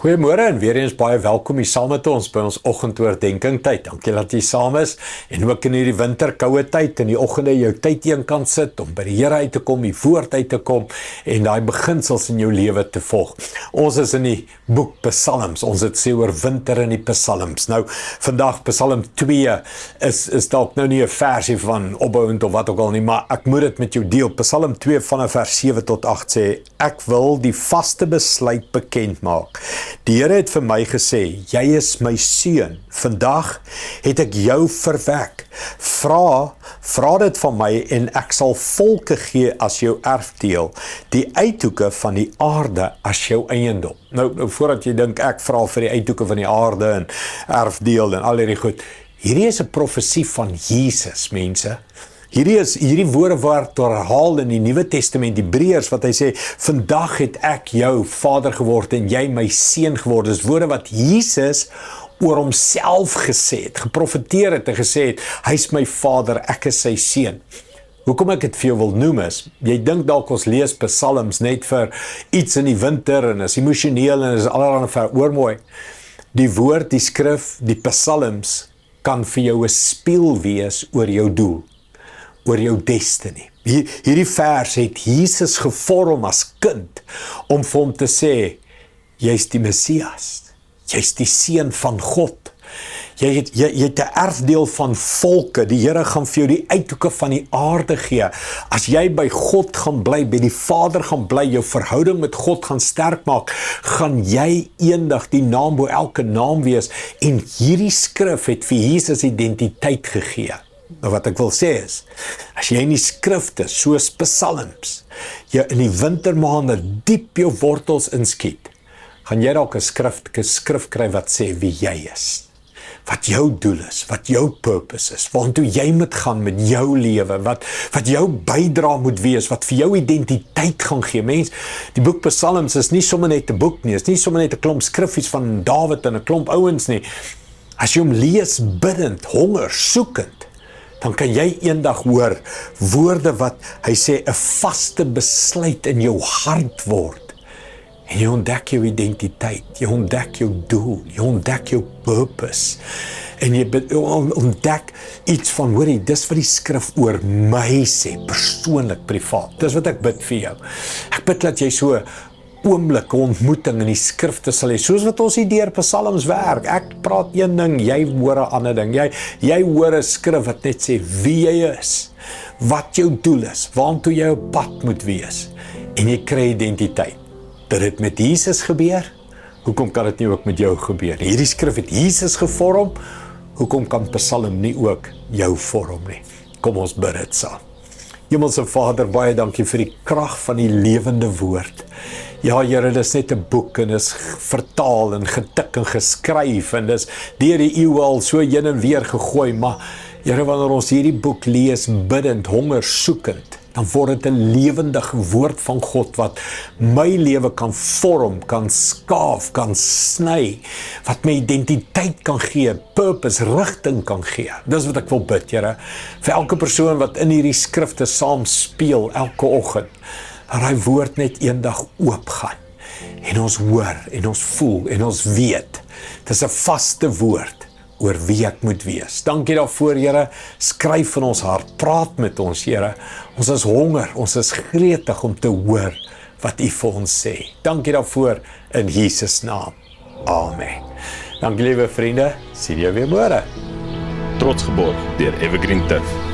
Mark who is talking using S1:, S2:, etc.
S1: Goeiemôre en weer eens baie welkom hier saam met ons by ons oggendoordenkings tyd. Dankie dat jy saam is en ook in hierdie winterkoue tyd in die oggende jou tyd een kan sit om by die Here uit te kom, die woord uit te kom en daai beginsels in jou lewe te volg. Ons is in die boek Psalms. Ons het sê oor winter in die Psalms. Nou vandag Psalm 2 is dalk nou nie 'n versie van opbouend of wat ook al nie, maar ek moet dit met jou deel. Psalm 2 vanaf vers 7 tot 8 sê: Ek wil die vaste besluit bekend maak. Die Here het vir my gesê, jy is my seun, vandag het ek jou verwek. Vra dit van my en ek sal volke gee as jou erfdeel, die uithoeke van die aarde as jou eiendom. Nou voordat jy dink ek vra vir die uithoeke van die aarde en erfdeel en al hierdie goed, hierdie is 'n profesie van Jesus, mense. Hierdie woorde word herhaal in die Nuwe Testament, Hebreërs, wat hy sê, vandag het ek jou vader geword en jy my seun geword. Dis woorde wat Jesus oor homself gesê het, geprofeteer het en gesê het, hy is my vader, ek is sy seun. Hoekom ek dit vir jou wil noem is, jy dink dalk ons lees Psalms net vir iets in die winter en is emosioneel en is allerlei veroormooi. Die woord, die skrif, die Psalms kan vir jou 'n spieël wees oor jou doel, oor jou destiny. Hierdie vers het Jesus gevorm as kind om vir hom te sê, jy's die Messias, jy's die seun van God. Jy het 'n erfdeel van volke. Die Here gaan vir jou die uithoeke van die aarde gee. As jy by God gaan bly, by die Vader gaan bly, jou verhouding met God gaan sterk maak, gaan jy eendag die naam bo elke naam wees. En hierdie skrif het vir Jesus identiteit gegee. Nou wat ek wil sê is, as jy in die skrifte, soos Psalms, jy in die wintermaande diep jou wortels inskiet, gaan jy dalk 'n skrif kry wat sê wie jy is, wat jou doel is, wat jou purpose is, waartoe jy moet gaan met jou lewe, wat jou bydra moet wees, wat vir jou identiteit gaan gee. Mens, die boek Psalms is nie sommer net 'n boek nie, is nie sommer net 'n klomp skriffies van Dawid en 'n klomp ouens nie. As jy hom lees bidtend, honger, soekend, dan kan jy eendag hoor woorde wat hy sê 'n vaste besluit in jou hart word. En jy ontdek jou identiteit, jy ontdek jou doel, jy ontdek jou purpose. En jy ontdek iets van, hoorie, dis wat die skrif oor my sê, persoonlik, privaat. Dis wat ek bid vir jou. Ek bid dat jy so 'n oomblike ontmoeting in die skrifte sal hê, soos wat ons hier deur Psalms werk. Ek praat een ding, jy hoor 'n ander ding. Jy hoor 'n skrif wat net sê wie jy is, wat jou doel is, waartoe jy op pad moet wees. En jy kry identiteit. Dat dit met Jesus gebeur, hoekom kan dit nie ook met jou gebeur? Hierdie skrif het Jesus gevorm, hoekom kan Psalm nie ook jou vorm nie? Kom ons bid dit saam. Hemelse Vader, baie dankie vir die krag van die lewende woord. Ja, Here, dis net 'n boek en is vertaal en getik en geskryf en dis deur die eeue al so heen en weer gegooi, maar Here, wanneer ons hierdie boek lees, bidend, honger, soekend, dan word dit 'n lewendige woord van God wat my lewe kan vorm, kan skaaf, kan sny, wat my identiteit kan gee, purpose, rigting kan gee. Dis wat ek wil bid, Here, vir elke persoon wat in hierdie skrifte saam speel elke oggend, dat hy woord net eendag oopgaan en ons hoor en ons voel en ons weet, dis 'n vaste woord oor wie ek moet wees. Dankie daarvoor, Here, skryf in ons hart, praat met ons, Here. Ons is honger, ons is gretig om te hoor wat U vir ons sê. Dankie daarvoor in Jesus naam. Amen. Dankie, liewe vriende, sien jou weer môre.
S2: Trots geborg deur Evergreen Turf.